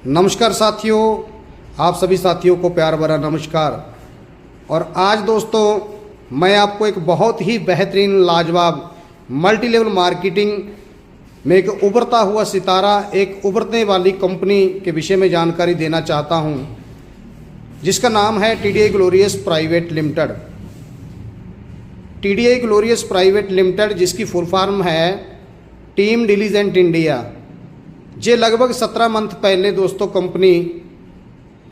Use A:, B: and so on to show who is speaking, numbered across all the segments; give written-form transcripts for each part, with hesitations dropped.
A: नमस्कार साथियों, आप सभी साथियों को प्यार भरा नमस्कार। और आज दोस्तों मैं आपको एक बहुत ही बेहतरीन लाजवाब मल्टी लेवल मार्केटिंग में एक उभरता हुआ सितारा, एक उभरने वाली कंपनी के विषय में जानकारी देना चाहता हूं, जिसका नाम है TDI glorious private limited. TDI glorious private limited, जिसकी फुल फॉर्म है टीम डिलीजेंट इंडिया। ये लगभग 17 मंथ पहले दोस्तों कंपनी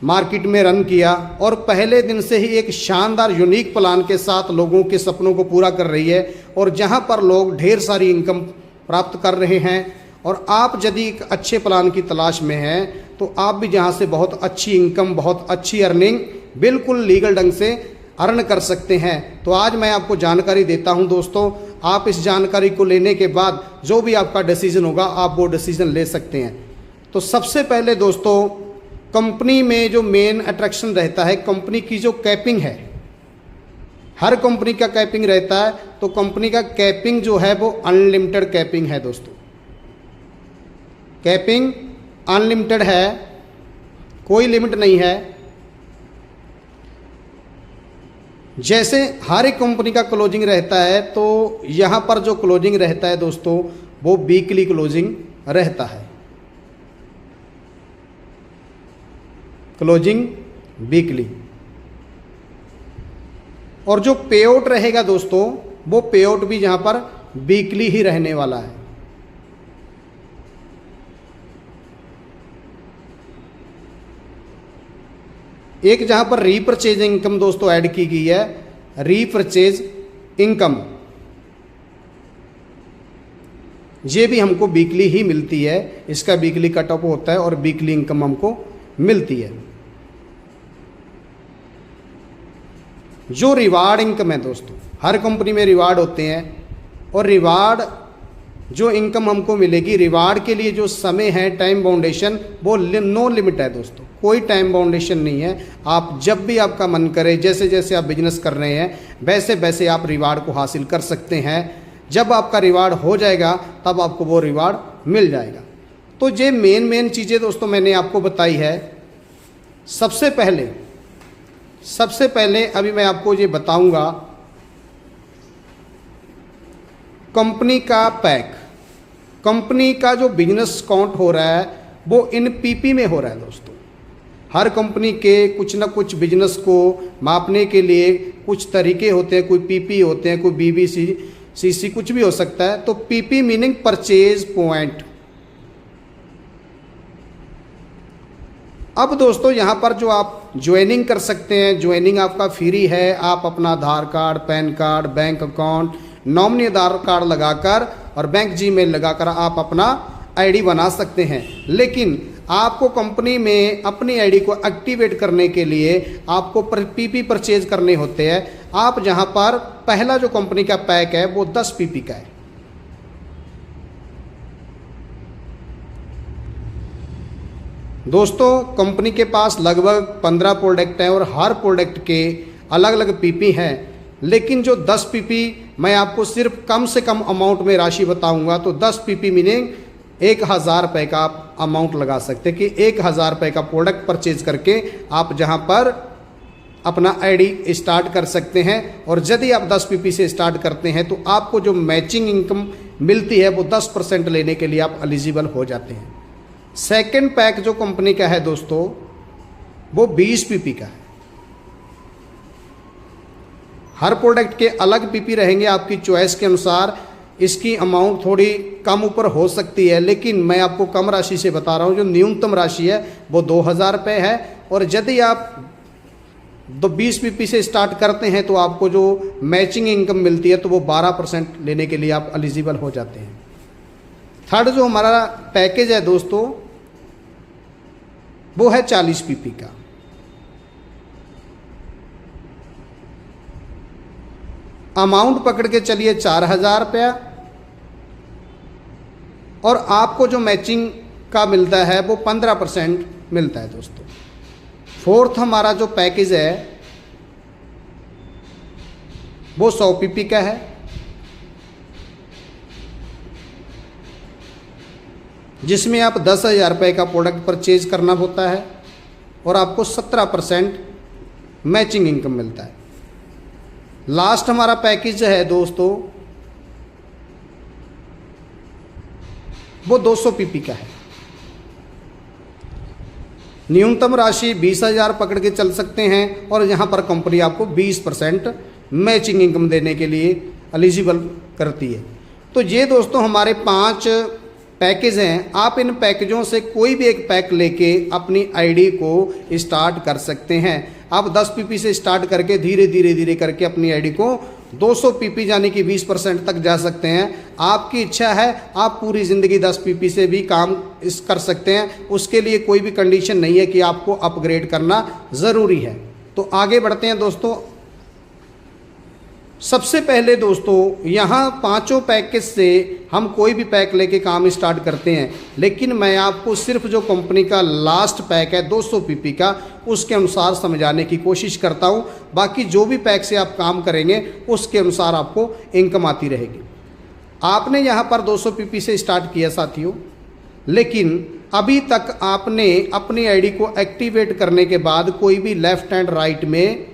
A: मार्केट में रन किया और पहले दिन से ही एक शानदार यूनिक प्लान के साथ लोगों के सपनों को पूरा कर रही है। और जहां पर लोग ढेर सारी इनकम प्राप्त कर रहे हैं, और आप यदि एक अच्छे प्लान की तलाश में हैं तो आप भी जहां से बहुत अच्छी इनकम, बहुत अच्छी अर्निंग बिल्कुल लीगल ढंग से अर्न कर सकते हैं। तो आज मैं आपको जानकारी देता हूं दोस्तों। आप इस जानकारी को लेने के बाद जो भी आपका डिसीजन होगा, आप वो डिसीजन ले सकते हैं। तो सबसे पहले दोस्तों, कंपनी में जो मेन अट्रैक्शन रहता है, कंपनी की जो कैपिंग है, हर कंपनी का कैपिंग रहता है। तो कंपनी का कैपिंग जो है वो अनलिमिटेड कैपिंग है दोस्तों। कैपिंग अनलिमिटेड है, कोई लिमिट नहीं है। जैसे हर एक कंपनी का क्लोजिंग रहता है, तो यहाँ पर जो क्लोजिंग रहता है दोस्तों, वो वीकली क्लोजिंग रहता है। Closing weekly. और जो पे आउट रहेगा दोस्तों, वो पे आउट भी यहाँ पर वीकली ही रहने वाला है। एक जहां पर रीपरचेज इनकम दोस्तों ऐड की गई है, रीपरचेज इनकम, ये भी हमको वीकली ही मिलती है। इसका वीकली कट ऑफ होता है और वीकली इनकम हमको मिलती है। जो रिवार्ड इनकम है दोस्तों, हर कंपनी में रिवार्ड होते हैं, और रिवार्ड जो इनकम हमको मिलेगी, रिवार्ड के लिए जो समय है, टाइम बाउंडेशन, वो नो लिमिट है दोस्तों। कोई टाइम बाउंडेशन नहीं है। आप जब भी आपका मन करे, जैसे जैसे आप बिजनेस कर रहे हैं, वैसे वैसे आप रिवार्ड को हासिल कर सकते हैं। जब आपका रिवार्ड हो जाएगा तब आपको वो रिवार्ड मिल जाएगा। तो ये मेन चीज़ें दोस्तों मैंने आपको बताई है। सबसे पहले अभी मैं आपको ये बताऊंगा कंपनी का पैक। कंपनी का जो बिजनेस काउंट हो रहा है वो इन PP में हो रहा है दोस्तों। हर कंपनी के कुछ ना कुछ बिजनेस को मापने के लिए कुछ तरीके होते हैं। कोई PP होते हैं, कोई BBC, CC, कुछ भी हो सकता है। तो PP मीनिंग परचेज पॉइंट। अब दोस्तों यहाँ पर जो आप ज्वाइनिंग कर सकते हैं, ज्वाइनिंग आपका फ्री है। आप अपना Aadhaar card, PAN card, bank account, nominee Aadhaar card लगाकर और बैंक जीमेल लगाकर आप अपना ID बना सकते हैं। लेकिन आपको कंपनी में अपनी ID को एक्टिवेट करने के लिए आपको PP परचेज करने होते हैं। आप जहां पर पहला जो कंपनी का पैक है वो 10 PP का है। दोस्तों कंपनी के पास लगभग 15 प्रोडक्ट हैं और हर प्रोडक्ट के अलग अलग PP हैं। लेकिन जो 10 PP मैं आपको सिर्फ कम से कम अमाउंट में राशि बताऊंगा। तो 10 PP मीनिंग 1000 रुपये का आप अमाउंट लगा सकते हैं कि 1000 रुपये का प्रोडक्ट परचेज करके आप जहां पर अपना ID स्टार्ट कर सकते हैं। और यदि आप 10 PP से स्टार्ट करते हैं तो आपको जो मैचिंग इनकम मिलती है वो 10% लेने के लिए आप एलिजिबल हो जाते हैं। सेकेंड पैक जो कंपनी का है दोस्तों, वो 20 PP का है। हर प्रोडक्ट के अलग PP रहेंगे, आपकी चॉइस के अनुसार इसकी अमाउंट थोड़ी कम ऊपर हो सकती है। लेकिन मैं आपको कम राशि से बता रहा हूँ। जो न्यूनतम राशि है वो 2000 रुपये है। और यदि आप 20 PP से स्टार्ट करते हैं तो आपको जो मैचिंग इनकम मिलती है तो वो 12% लेने के लिए आप एलिजिबल हो जाते हैं। थर्ड जो हमारा पैकेज है दोस्तों, वो है 40 PP का। अमाउंट पकड़ के चलिए 4000 रुपया, और आपको जो मैचिंग का मिलता है वो 15% मिलता है दोस्तों। फोर्थ हमारा जो पैकेज है वो 100 PP का है। जिसमें आप 10,000 रुपये का प्रोडक्ट परचेज करना होता है और आपको 17% मैचिंग इनकम मिलता है। लास्ट हमारा पैकेज है दोस्तों वो 200 पीपी का है। न्यूनतम राशि 20,000 पकड़ के चल सकते हैं और यहाँ पर कंपनी आपको 20% मैचिंग इनकम देने के लिए एलिजिबल करती है। तो ये दोस्तों हमारे 5 पैकेज हैं। आप इन पैकेजों से कोई भी एक पैक लेके अपनी आईडी को स्टार्ट कर सकते हैं। आप 10 पीपी से स्टार्ट करके धीरे धीरे धीरे करके अपनी आईडी को 200 पीपी यानी कि 20% तक जा सकते हैं। आपकी इच्छा है आप पूरी ज़िंदगी 10 पीपी से भी काम कर सकते हैं, उसके लिए कोई भी कंडीशन नहीं है कि आपको अपग्रेड करना ज़रूरी है। तो आगे बढ़ते हैं दोस्तों। सबसे पहले दोस्तों यहाँ 5 पैकेज से हम कोई भी पैक लेके काम स्टार्ट करते हैं, लेकिन मैं आपको सिर्फ जो कंपनी का लास्ट पैक है 200 पीपी का उसके अनुसार समझाने की कोशिश करता हूँ। बाकी जो भी पैक से आप काम करेंगे उसके अनुसार आपको इनकम आती रहेगी। आपने यहाँ पर 200 पीपी से स्टार्ट किया साथियों, लेकिन अभी तक आपने अपनी आईडी को एक्टिवेट करने के बाद कोई भी लेफ्ट एंड राइट में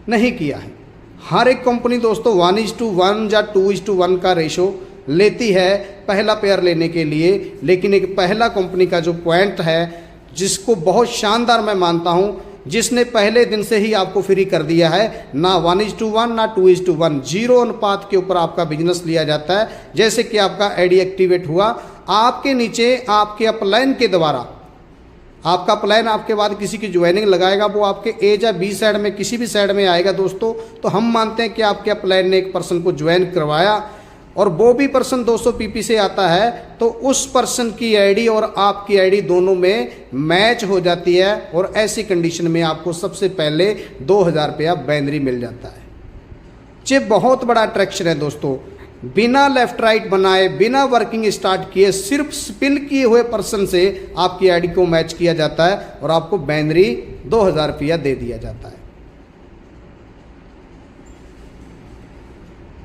A: नहीं किया है। हर एक कंपनी दोस्तों 1:1 या 2:1 का रेशो लेती है पहला पेयर लेने के लिए, लेकिन एक पहला कंपनी का जो पॉइंट है जिसको बहुत शानदार मैं मानता हूँ, जिसने पहले दिन से ही आपको फ्री कर दिया है, ना 1:1 ना 2:1, 0 अनुपात के ऊपर आपका बिजनेस लिया जाता है। जैसे कि आपका आईडी एक्टिवेट हुआ, आपके नीचे आपके अपलाइन के द्वारा आपका प्लान आपके बाद किसी की ज्वाइनिंग लगाएगा, वो आपके ए या बी साइड में किसी भी साइड में आएगा दोस्तों। तो हम मानते हैं कि आपके प्लान ने एक पर्सन को ज्वाइन करवाया और वो भी पर्सन 200 पीपी से आता है, तो उस पर्सन की आईडी और आपकी आईडी दोनों में मैच हो जाती है और ऐसी कंडीशन में आपको सबसे पहले 2,000 रुपया बैंदरी मिल जाता है। ये बहुत बड़ा अट्रैक्शन है दोस्तों। बिना लेफ्ट राइट बनाए, बिना वर्किंग स्टार्ट किए, सिर्फ स्पिल किए हुए पर्सन से आपकी आईडी को मैच किया जाता है और आपको बैंदरी 2,000 रुपया दे दिया जाता है।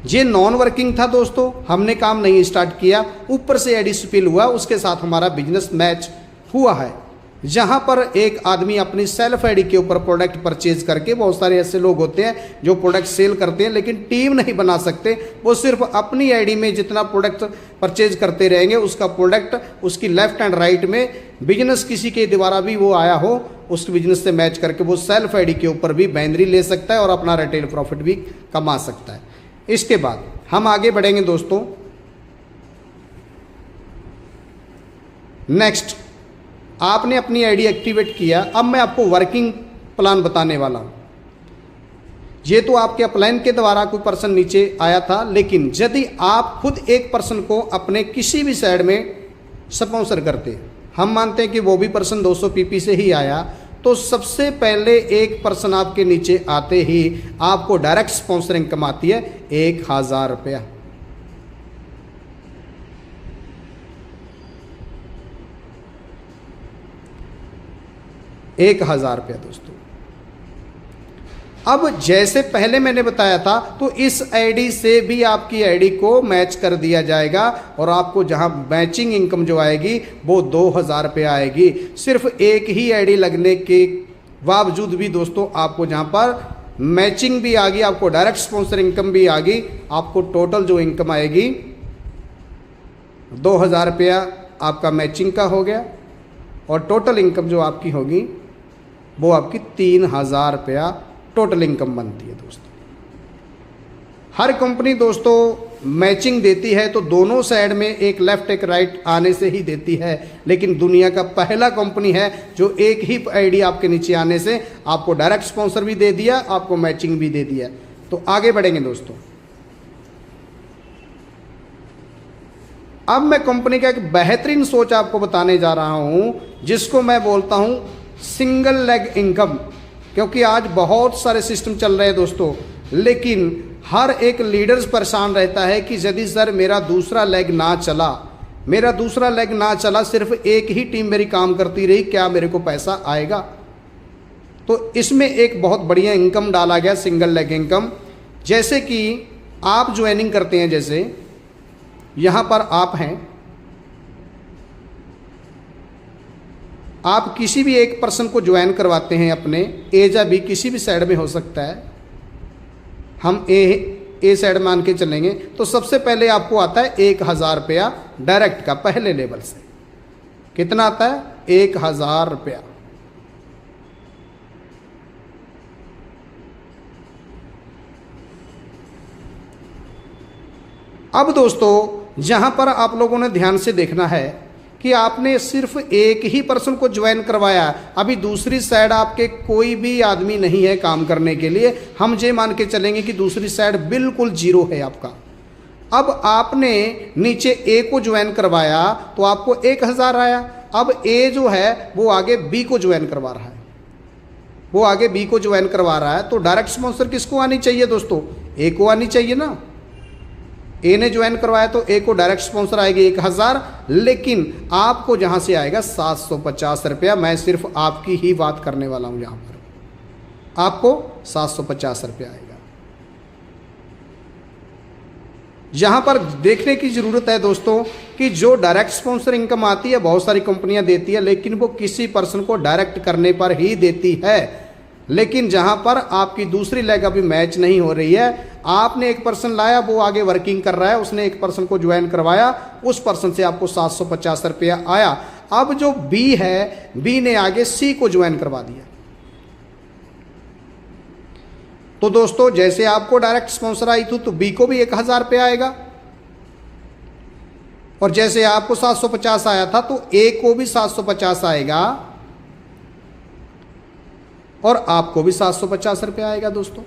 A: ये नॉन वर्किंग था दोस्तों, हमने काम नहीं स्टार्ट किया, ऊपर से आईडी स्पिल हुआ, उसके साथ हमारा बिजनेस मैच हुआ है। जहां पर एक आदमी अपनी सेल्फ आईडी के ऊपर प्रोडक्ट परचेज करके, बहुत सारे ऐसे लोग होते हैं जो प्रोडक्ट सेल करते हैं लेकिन टीम नहीं बना सकते, वो सिर्फ अपनी आईडी में जितना प्रोडक्ट परचेज करते रहेंगे उसका प्रोडक्ट उसकी लेफ्ट एंड राइट में बिजनेस किसी के द्वारा भी वो आया हो उस बिजनेस से मैच करके वो सेल्फ आईडी के ऊपर भी बैंदरी ले सकता है और अपना रिटेल प्रॉफिट भी कमा सकता है। इसके बाद हम आगे बढ़ेंगे दोस्तों। नेक्स्ट, आपने अपनी आईडी एक्टिवेट किया, अब मैं आपको वर्किंग प्लान बताने वाला हूं। ये तो आपके अपलाइन के द्वारा कोई पर्सन नीचे आया था, लेकिन यदि आप खुद एक पर्सन को अपने किसी भी साइड में स्पॉन्सर करते, हम मानते हैं कि वो भी पर्सन 200 पीपी से ही आया, तो सबसे पहले एक पर्सन आपके नीचे आते ही आपको डायरेक्ट स्पॉन्सरिंग इनकम आती है 1,000 रुपया। ₹1,000 दोस्तों। अब जैसे पहले मैंने बताया था, तो इस आईडी से भी आपकी आईडी को मैच कर दिया जाएगा और आपको जहां मैचिंग इनकम जो आएगी वो 2,000 रुपये आएगी। सिर्फ एक ही आईडी लगने के बावजूद भी दोस्तों आपको जहां पर मैचिंग भी आ गई, आपको डायरेक्ट स्पॉन्सर इनकम भी आ गई, आपको टोटल जो इनकम आएगी 2,000 रुपया आपका मैचिंग का हो गया और टोटल इनकम जो आपकी होगी वो आपकी 3,000 रुपया टोटल इनकम बनती है दोस्तों। हर कंपनी दोस्तों मैचिंग देती है तो दोनों साइड में एक लेफ्ट एक राइट आने से ही देती है, लेकिन दुनिया का पहला कंपनी है जो एक ही आईडी आपके नीचे आने से आपको डायरेक्ट स्पॉन्सर भी दे दिया, आपको मैचिंग भी दे दिया। तो आगे बढ़ेंगे दोस्तों। अब मैं कंपनी का एक बेहतरीन सोच आपको बताने जा रहा हूं, जिसको मैं बोलता हूं सिंगल लेग इनकम। क्योंकि आज बहुत सारे सिस्टम चल रहे हैं दोस्तों, लेकिन हर एक लीडर्स परेशान रहता है कि यदि सर मेरा दूसरा लेग ना चला, सिर्फ एक ही टीम मेरी काम करती रही, क्या मेरे को पैसा आएगा? तो इसमें एक बहुत बढ़िया इनकम डाला गया, सिंगल लेग इनकम। जैसे कि आप ज्वाइनिंग करते हैं, जैसे यहाँ पर आप हैं, आप किसी भी एक पर्सन को ज्वाइन करवाते हैं अपने, ए या बी किसी भी साइड में हो सकता है, हम ए साइड मान के चलेंगे, तो सबसे पहले आपको आता है 1000 रुपया डायरेक्ट का पहले लेवल से। कितना आता है? 1000 रुपया। अब दोस्तों जहां पर आप लोगों ने ध्यान से देखना है कि आपने सिर्फ एक ही पर्सन को ज्वाइन करवाया, अभी दूसरी साइड आपके कोई भी आदमी नहीं है काम करने के लिए। हम ये मान के चलेंगे कि दूसरी साइड बिल्कुल जीरो है आपका। अब आपने नीचे ए को ज्वाइन करवाया तो आपको 1000 आया। अब ए जो है वो आगे बी को ज्वाइन करवा रहा है, वो आगे बी को ज्वाइन करवा रहा है, तो डायरेक्ट स्पॉन्सर किसको आनी चाहिए दोस्तों? ए को आनी चाहिए ना। ए ने ज्वाइन करवाया तो ए को डायरेक्ट स्पॉन्सर आएगी 1000, लेकिन आपको जहां से आएगा 750 रुपया। मैं सिर्फ आपकी ही बात करने वाला हूं, यहां पर आपको 750 रुपया आएगा। यहां पर देखने की जरूरत है दोस्तों कि जो डायरेक्ट स्पॉन्सर इनकम आती है बहुत सारी कंपनियां देती है, लेकिन वो किसी पर्सन को डायरेक्ट करने पर ही देती है। लेकिन जहां पर आपकी दूसरी लेग अभी मैच नहीं हो रही है, आपने एक पर्सन लाया, वो आगे वर्किंग कर रहा है, उसने एक पर्सन को ज्वाइन करवाया, उस पर्सन से आपको 750 रुपया आया। अब जो बी है, बी ने आगे सी को ज्वाइन करवा दिया। तो दोस्तों जैसे आपको डायरेक्ट स्पॉन्सर आई थी तो बी को भी 1000 रुपया आएगा, और जैसे आपको 750 आया था तो ए को भी 750 आएगा, और आपको भी 750 रुपया आएगा। दोस्तों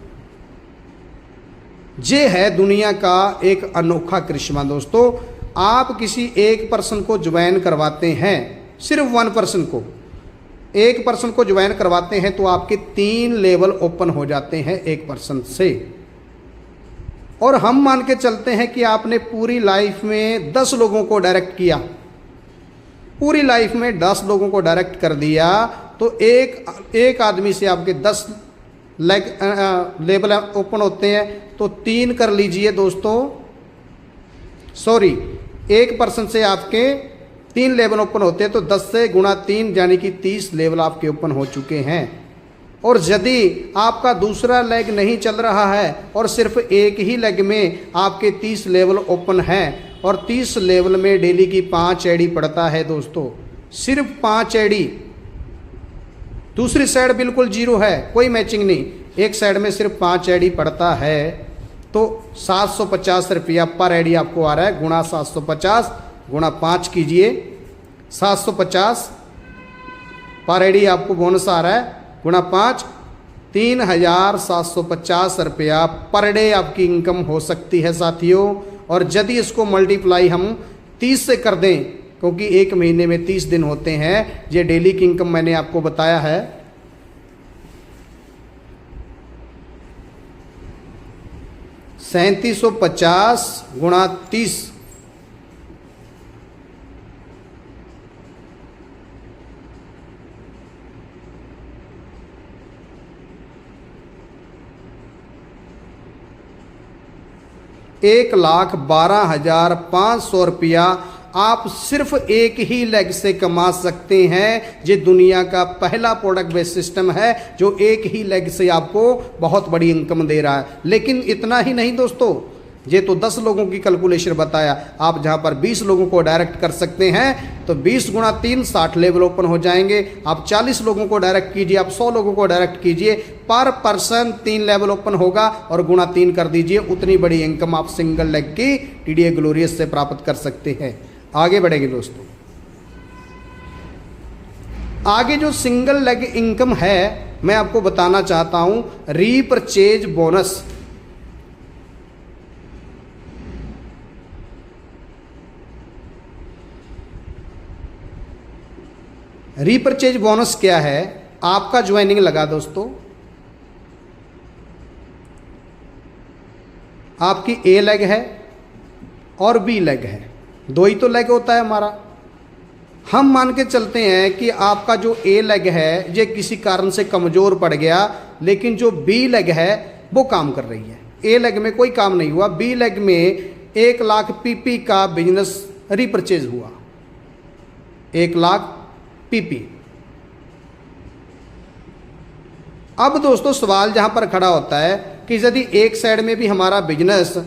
A: ये है दुनिया का एक अनोखा करिश्मा। दोस्तों आप किसी एक पर्सन को ज्वाइन करवाते हैं, सिर्फ वन पर्सन को, एक पर्सन को ज्वाइन करवाते हैं तो आपके 3 लेवल ओपन हो जाते हैं एक पर्सन से। और हम मान के चलते हैं कि आपने पूरी लाइफ में 10 लोगों को डायरेक्ट किया, पूरी लाइफ में 10 लोगों को डायरेक्ट कर दिया, तो एक आदमी से आपके 10 लेवल ओपन होते हैं। तो 3 कर लीजिए दोस्तों, सॉरी, एक पर्सन से आपके 3 लेवल ओपन होते हैं, तो 10 से गुणा 3 यानी कि 30 लेवल आपके ओपन हो चुके हैं। और यदि आपका दूसरा लेग नहीं चल रहा है और सिर्फ एक ही लेग में आपके 30 लेवल ओपन हैं, और 30 लेवल में डेली की 5 एडी पड़ता है दोस्तों, सिर्फ 5 एडी। दूसरी साइड बिल्कुल जीरो है, कोई मैचिंग नहीं, एक साइड में सिर्फ 5 एडी पड़ता है, तो 750 रुपया पर एडी आपको आ रहा है। गुणा 750 गुणा 5 कीजिए, 750 पर एडी आपको बोनस आ रहा है, गुणा 5, 3750 रुपया पर डे आपकी इनकम हो सकती है साथियों। और यदि इसको मल्टीप्लाई हम 30 से कर दें, क्योंकि एक महीने में 30 दिन होते हैं, ये डेली की इनकम मैंने आपको बताया है, 3750 गुणा 30, एक 1,12,500 रुपया आप सिर्फ एक ही लेग से कमा सकते हैं। ये दुनिया का पहला प्रोडक्ट बेस्ड सिस्टम है जो एक ही लेग से आपको बहुत बड़ी इनकम दे रहा है। लेकिन इतना ही नहीं दोस्तों, ये तो 10 लोगों की कैलकुलेशन बताया, आप जहां पर 20 लोगों को डायरेक्ट कर सकते हैं तो 20 गुणा 3 60 लेवल ओपन हो जाएंगे। आप 40 लोगों को डायरेक्ट कीजिए, आप 100 लोगों को डायरेक्ट कीजिए, पर पर्सन 3 लेवल ओपन होगा और गुणा 3 कर दीजिए, उतनी बड़ी इनकम आप सिंगल लेग की टीडीए ग्लोरियस से प्राप्त कर सकते हैं। आगे बढ़ेंगे दोस्तों, आगे जो सिंगल लेग इनकम है मैं आपको बताना चाहता हूं, रीपरचेज बोनस। रीपरचेज बोनस क्या है? आपका ज्वाइनिंग लगा दोस्तों, आपकी ए लेग है और बी लेग है, 2 ही तो लेग होता है हमारा। हम मान के चलते हैं कि आपका जो ए लेग है ये किसी कारण से कमज़ोर पड़ गया, लेकिन जो बी लेग है वो काम कर रही है। ए लेग में कोई काम नहीं हुआ, बी लेग में 1 लाख पीपी का बिजनेस रीपरचेज हुआ, 1 लाख पीपी। अब दोस्तों सवाल जहां पर खड़ा होता है कि यदि एक साइड में भी हमारा बिजनेस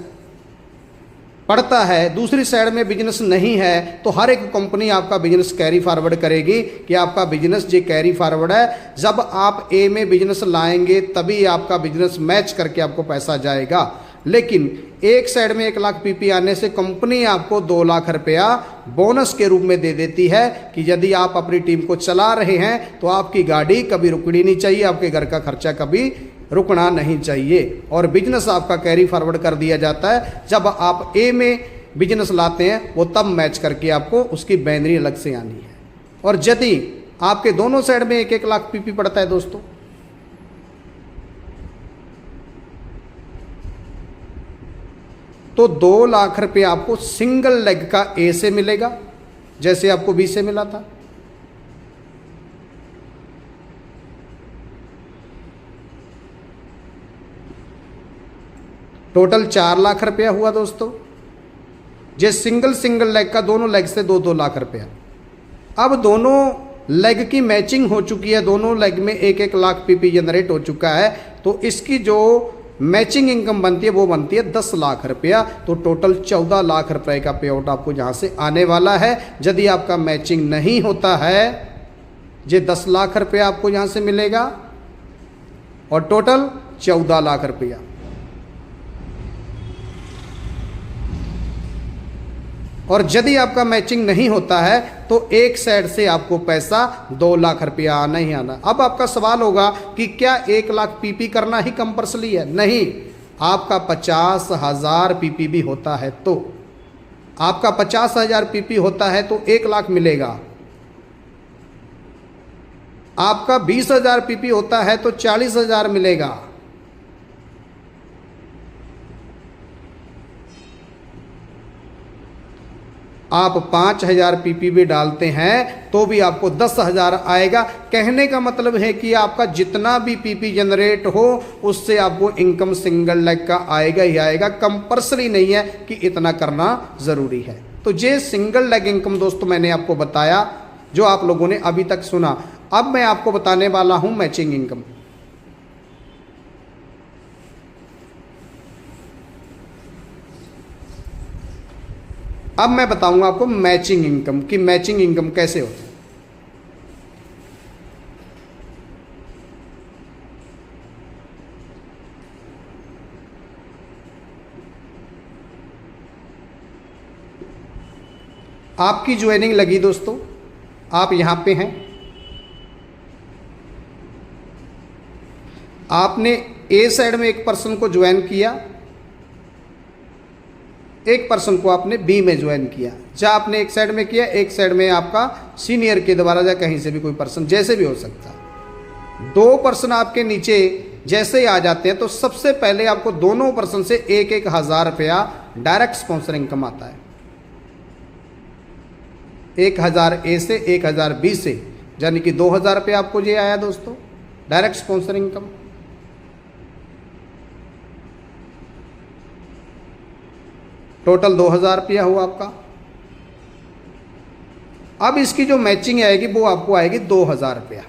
A: पड़ता है, दूसरी साइड में बिजनेस नहीं है, तो हर एक कंपनी आपका बिजनेस कैरी फॉरवर्ड करेगी कि आपका बिजनेस जो कैरी फॉरवर्ड है। जब आप ए में बिजनेस लाएंगे तभी आपका बिजनेस मैच करके आपको पैसा जाएगा। लेकिन एक साइड में 1 लाख पीपी आने से कंपनी आपको 2 लाख रुपया बोनस के रूप में दे देती है कि यदि आप अपनी टीम को चला रहे हैं तो आपकी गाड़ी कभी रुकनी नहीं चाहिए, आपके घर का खर्चा कभी रुकना नहीं चाहिए। और बिजनेस आपका कैरी फॉरवर्ड कर दिया जाता है। जब आप ए में बिजनेस लाते हैं वो तब मैच करके आपको उसकी बैनरी अलग से आनी है। और यदि आपके दोनों साइड में 1-1 लाख पीपी पड़ता है दोस्तों, तो 2 लाख रुपये आपको सिंगल लेग का ए से मिलेगा, जैसे आपको बी से मिला था। टोटल 4 लाख रुपया हुआ दोस्तों। ये सिंगल लेग का दोनों लेग से 2-2 लाख रुपया। अब दोनों लेग की मैचिंग हो चुकी है, दोनों लेग में 1-1 लाख पीपी जनरेट हो चुका है, तो इसकी जो मैचिंग इनकम बनती है वो बनती है 10 लाख रुपया। तो टोटल 14 लाख रुपए का पे आउट आपको जहां से आने वाला है। यदि आपका मैचिंग नहीं होता है, ये 10 लाख रुपया आपको यहां से मिलेगा और टोटल 14 लाख रुपया। और यदि आपका मैचिंग नहीं होता है तो एक साइड से आपको पैसा 2 लाख रुपया आना ही आना। अब आपका सवाल होगा कि क्या 1 लाख पीपी करना ही कंपल्सरी है? नहीं, आपका 50,000 पीपी भी होता है तो आपका 50,000 पीपी होता है तो 1 लाख मिलेगा। आपका 20,000 पीपी होता है तो 40,000 मिलेगा। आप 5,000 पीपी भी डालते हैं तो भी आपको 10,000 आएगा। कहने का मतलब है कि आपका जितना भी पीपी जनरेट हो उससे आपको इनकम सिंगल लेग का आएगा ही आएगा। कंपल्सरी नहीं है कि इतना करना ज़रूरी है। तो ये सिंगल लेग इनकम दोस्तों मैंने आपको बताया, जो आप लोगों ने अभी तक सुना। अब मैं आपको बताने वाला हूं मैचिंग इनकम। अब मैं बताऊंगा आपको मैचिंग इनकम कि मैचिंग इनकम कैसे होती है। आपकी ज्वाइनिंग लगी दोस्तों, आप यहां पे हैं, आपने ए साइड में एक पर्सन को ज्वाइन किया, एक पर्सन को आपने बी में ज्वाइन किया। चाहे आपने एक साइड में किया, एक साइड में आपका सीनियर के द्वारा, या कहीं से भी कोई पर्सन, जैसे भी हो सकता है। 2 पर्सन आपके नीचे जैसे ही आ जाते हैं तो सबसे पहले आपको दोनों पर्सन से 1-1 हज़ार रुपया डायरेक्ट स्पॉन्सर इनकम आता है। 1,000 ए से, 1,000 बी से, यानी कि 2,000 रुपया आपको ये आया दोस्तों डायरेक्ट स्पॉन्सर इनकम। टोटल 2,000 रुपया हुआ आपका। अब इसकी जो मैचिंग आएगी वो आपको आएगी 2,000 रुपया।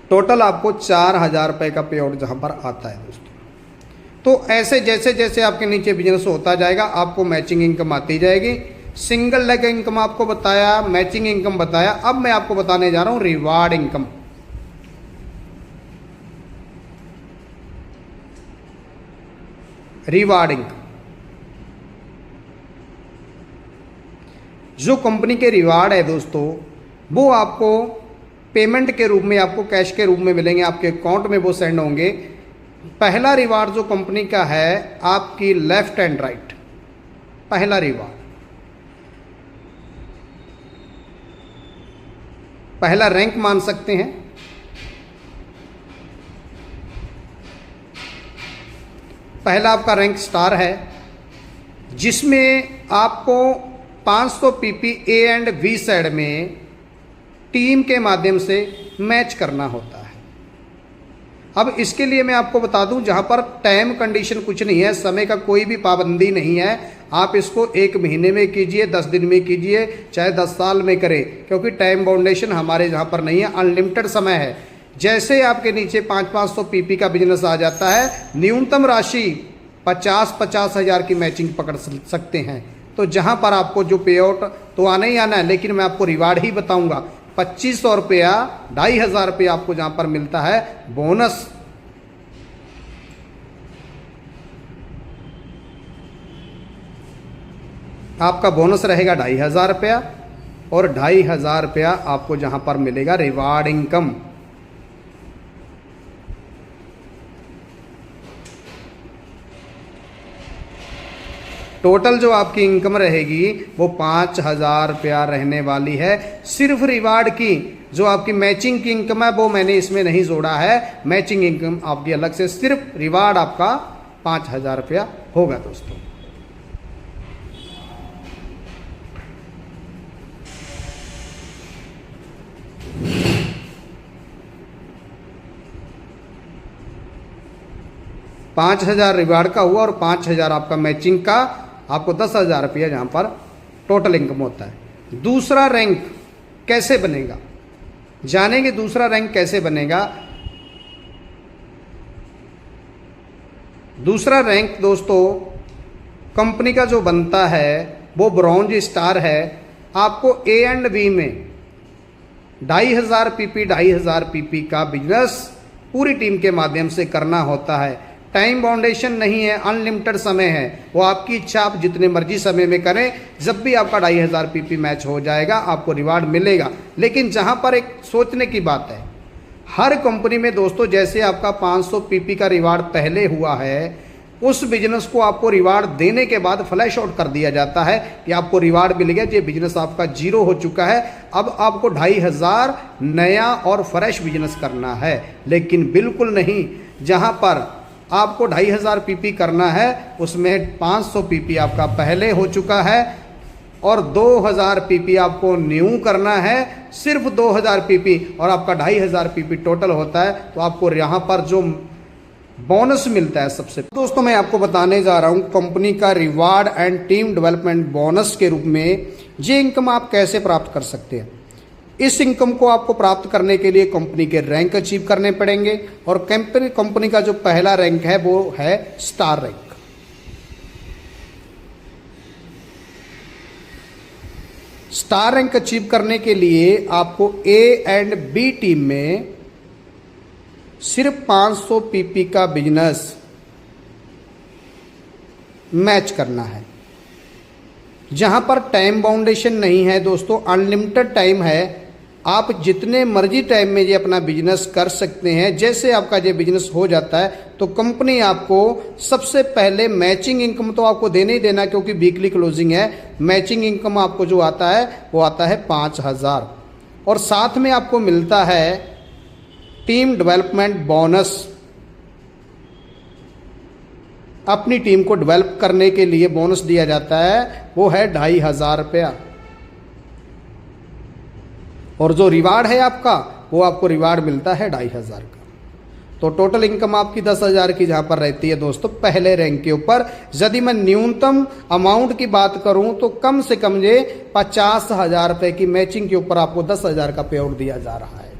A: टोटल आपको 4,000 रुपये का पे आउट जहां पर आता है दोस्तों। तो ऐसे जैसे जैसे आपके नीचे बिजनेस होता जाएगा आपको मैचिंग इनकम आती जाएगी। सिंगल लेग इनकम आपको बताया, मैचिंग इनकम बताया। अब मैं आपको बताने जा रहा हूं रिवार्ड इनकम। रिवार्ड इनकम, जो कंपनी के रिवार्ड है दोस्तों वो आपको पेमेंट के रूप में, आपको कैश के रूप में मिलेंगे, आपके अकाउंट में वो सेंड होंगे। पहला रिवार्ड जो कंपनी का है आपकी लेफ्ट एंड राइट, पहला रिवार्ड, पहला रैंक मान सकते हैं। पहला आपका रैंक स्टार है जिसमें आपको 500 PP A and B side में टीम के माध्यम से मैच करना होता है। अब इसके लिए मैं आपको बता दूं, जहां पर टाइम कंडीशन कुछ नहीं है, समय का कोई भी पाबंदी नहीं है। आप इसको 1 महीने में कीजिए, 10 दिन में कीजिए, चाहे 10 साल में करें, क्योंकि टाइम बाउंडेशन हमारे यहाँ पर नहीं है, अनलिमिटेड समय है। जैसे आपके नीचे 500-500 पीपी का बिजनेस आ जाता है, न्यूनतम राशि 50-50 हज़ार की मैचिंग पकड़ सकते हैं। तो जहाँ पर आपको जो पे आउट तो आना ही आना है, लेकिन मैं आपको रिवार्ड ही बताऊँगा। 2500 रुपया, 2500 रुपया आपको जहाँ पर मिलता है बोनस। आपका बोनस रहेगा 2500 रुपया और 2500 रुपया आपको जहाँ पर मिलेगा रिवार्ड इनकम। टोटल जो आपकी इनकम रहेगी वो 5000 रुपया रहने वाली है। सिर्फ रिवार्ड की जो आपकी मैचिंग की इनकम है वो मैंने इसमें नहीं जोड़ा है। मैचिंग इनकम आपकी अलग से, सिर्फ रिवार्ड आपका 5000 रुपया होगा दोस्तों। $5000 रिवार्ड का हुआ और 5000 आपका मैचिंग का, आपको 10,000 रुपया जहाँ पर टोटल इनकम होता है। दूसरा रैंक कैसे बनेगा, जानेंगे दूसरा रैंक कैसे बनेगा। दूसरा रैंक दोस्तों कंपनी का जो बनता है वो ब्रॉन्ज स्टार है। आपको ए एंड बी में 2500 पीपी 2500 पीपी का बिजनेस पूरी टीम के माध्यम से करना होता है। टाइम बाउंडेशन नहीं है, अनलिमिटेड समय है, वो आपकी इच्छा, आप जितने मर्जी समय में करें। जब भी आपका 2500 पीपी मैच हो जाएगा आपको रिवार्ड मिलेगा। लेकिन जहां पर एक सोचने की बात है, हर कंपनी में दोस्तों जैसे आपका 500 पीपी का रिवार्ड पहले हुआ है, उस बिजनेस को आपको रिवार्ड देने के बाद फ्लैश आउट कर दिया जाता है कि आपको रिवार्ड मिल गया, ये बिजनेस आपका जीरो हो चुका है, अब आपको 2500 नया और फ्रेश बिजनेस करना है। लेकिन बिल्कुल नहीं, जहां पर आपको 2500 पीपी करना है उसमें 500 पीपी आपका पहले हो चुका है और 2000 पीपी आपको न्यू करना है। सिर्फ 2000 पीपी और आपका 2500 पीपी टोटल होता है। तो आपको यहाँ पर जो बोनस मिलता है सबसे दोस्तों मैं आपको बताने जा रहा हूँ कंपनी का reward and team development bonus के रूप में ये इनकम आप कैसे प्राप्त कर सकते हैं। इस इनकम को आपको प्राप्त करने के लिए कंपनी के रैंक अचीव करने पड़ेंगे और कंपनी का जो पहला रैंक है वो है star rank. Star rank achieve करने के लिए आपको ए एंड बी टीम में सिर्फ 500 पीपी का बिजनेस मैच करना है, जहां पर टाइम बाउंडेशन नहीं है दोस्तों, अनलिमिटेड टाइम है। आप जितने मर्जी टाइम में ये अपना बिजनेस कर सकते हैं। जैसे आपका ये बिजनेस हो जाता है तो कंपनी आपको सबसे पहले मैचिंग इनकम तो आपको देने ही देना, क्योंकि वीकली क्लोजिंग है। मैचिंग इनकम आपको जो आता है वो आता है 5000 और साथ में आपको मिलता है टीम डेवलपमेंट बोनस। अपनी टीम को डेवलप करने के लिए बोनस दिया जाता है, वो है 2500 रुपया। और जो रिवार्ड है आपका वो आपको रिवार्ड मिलता है 2500 का। तो टोटल इनकम आपकी 10,000 की जहां पर रहती है दोस्तों पहले रैंक के ऊपर। यदि मैं न्यूनतम अमाउंट की बात करूं तो कम से कम ये 50,000 रुपए की मैचिंग के ऊपर आपको 10,000 का पे आउट दिया जा रहा है।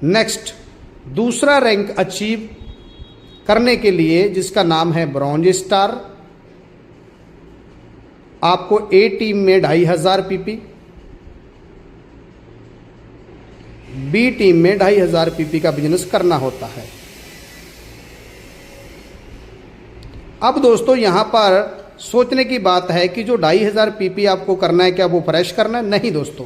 A: नेक्स्ट दूसरा रैंक अचीव करने के लिए जिसका नाम है ब्रॉन्ज स्टार, आपको ए टीम में 2500 पीपी, बी टीम में 2500 पीपी का बिजनेस करना होता है। अब दोस्तों यहां पर सोचने की बात है कि जो 2500 पीपी आपको करना है क्या वो फ्रेश करना है? नहीं दोस्तों,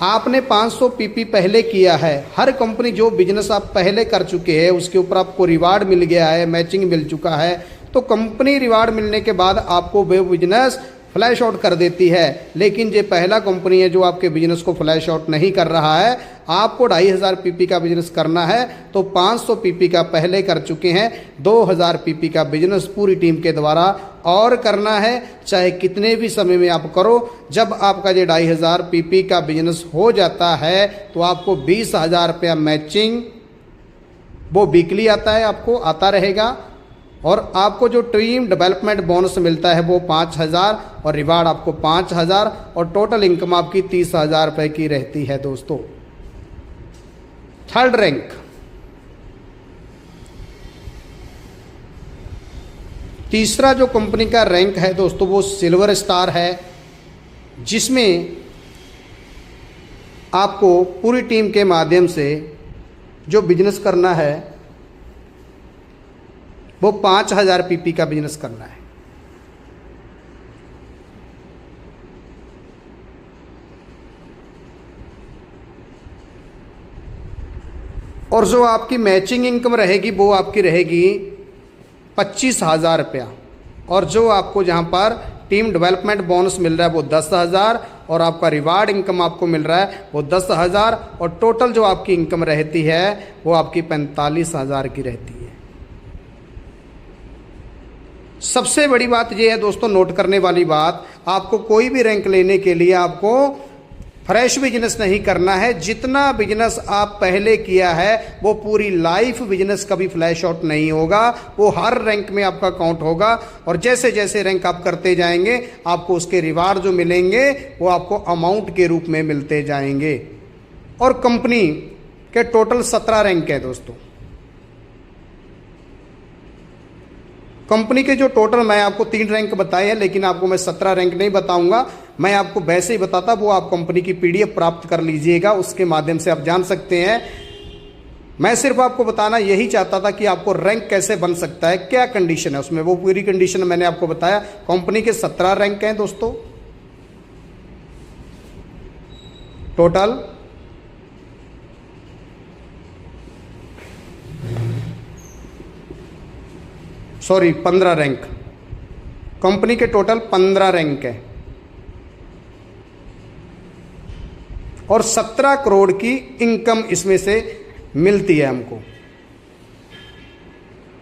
A: आपने 500 पीपी पहले किया है। हर कंपनी जो बिजनेस आप पहले कर चुके हैं उसके ऊपर आपको रिवार्ड मिल गया है, मैचिंग मिल चुका है, तो कंपनी रिवार्ड मिलने के बाद आपको वो बिजनेस फ्लैश आउट कर देती है। लेकिन जो पहला कंपनी है जो आपके बिजनेस को फ्लैश आउट नहीं कर रहा है, आपको 2500 पीपी का बिजनेस करना है तो 500 पीपी का पहले कर चुके हैं, 2000 पीपी का बिजनेस पूरी टीम के द्वारा और करना है, चाहे कितने भी समय में आप करो। जब आपका ये 2500 पीपी का बिजनेस हो जाता है तो आपको 20,000 रुपया मैचिंग वो वीकली आता है, आपको आता रहेगा। और आपको जो टीम डेवलपमेंट बोनस मिलता है वो 5,000 और रिवार्ड आपको 5,000 और टोटल इनकम आपकी 30,000 रुपये की रहती है दोस्तों। थर्ड रैंक, तीसरा जो कंपनी का रैंक है दोस्तों वो सिल्वर स्टार है, जिसमें आपको पूरी टीम के माध्यम से जो बिजनेस करना है वो 5,000 पीपी का बिजनेस करना है। और जो आपकी मैचिंग इनकम रहेगी वो आपकी रहेगी 25,000 रुपया। और जो आपको जहाँ पर टीम डेवलपमेंट बोनस मिल रहा है वो 10,000 और आपका रिवार्ड इनकम आपको मिल रहा है वो 10,000 और टोटल जो आपकी इनकम रहती है वो आपकी 45,000 की रहती है। सबसे बड़ी बात यह है दोस्तों, नोट करने वाली बात, आपको कोई भी रैंक लेने के लिए आपको फ्रेश बिजनेस नहीं करना है। जितना बिजनेस आप पहले किया है वो पूरी लाइफ बिजनेस कभी फ्लैश आउट नहीं होगा, वो हर रैंक में आपका काउंट होगा। और जैसे जैसे रैंक आप करते जाएंगे आपको उसके रिवार्ड जो मिलेंगे वो आपको अमाउंट के रूप में मिलते जाएंगे। और कंपनी के टोटल 17 रैंक है दोस्तों। कंपनी के जो टोटल, मैं आपको 3 रैंक बताए हैं लेकिन आपको मैं 17 रैंक नहीं बताऊंगा, मैं आपको वैसे ही बताता। वो आप कंपनी की पीडीएफ प्राप्त कर लीजिएगा, उसके माध्यम से आप जान सकते हैं। मैं सिर्फ आपको बताना यही चाहता था कि आपको रैंक कैसे बन सकता है, क्या कंडीशन है उसमें, वो पूरी कंडीशन मैंने आपको बताया। कंपनी के 17 रैंक हैं दोस्तों टोटल। सॉरी 15 रैंक, कंपनी के टोटल 15 रैंक है और 17 करोड़ की इनकम इसमें से मिलती है हमको,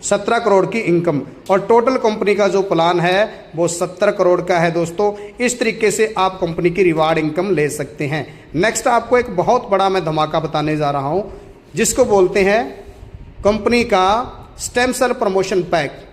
A: 17 करोड़ की इनकम। और टोटल कंपनी का जो प्लान है वो 70 करोड़ का है दोस्तों। इस तरीके से आप कंपनी की रिवार्ड इनकम ले सकते हैं। नेक्स्ट आपको एक बहुत बड़ा मैं धमाका बताने जा रहा हूं, जिसको बोलते हैं कंपनी का स्टेम सेल प्रमोशन पैक।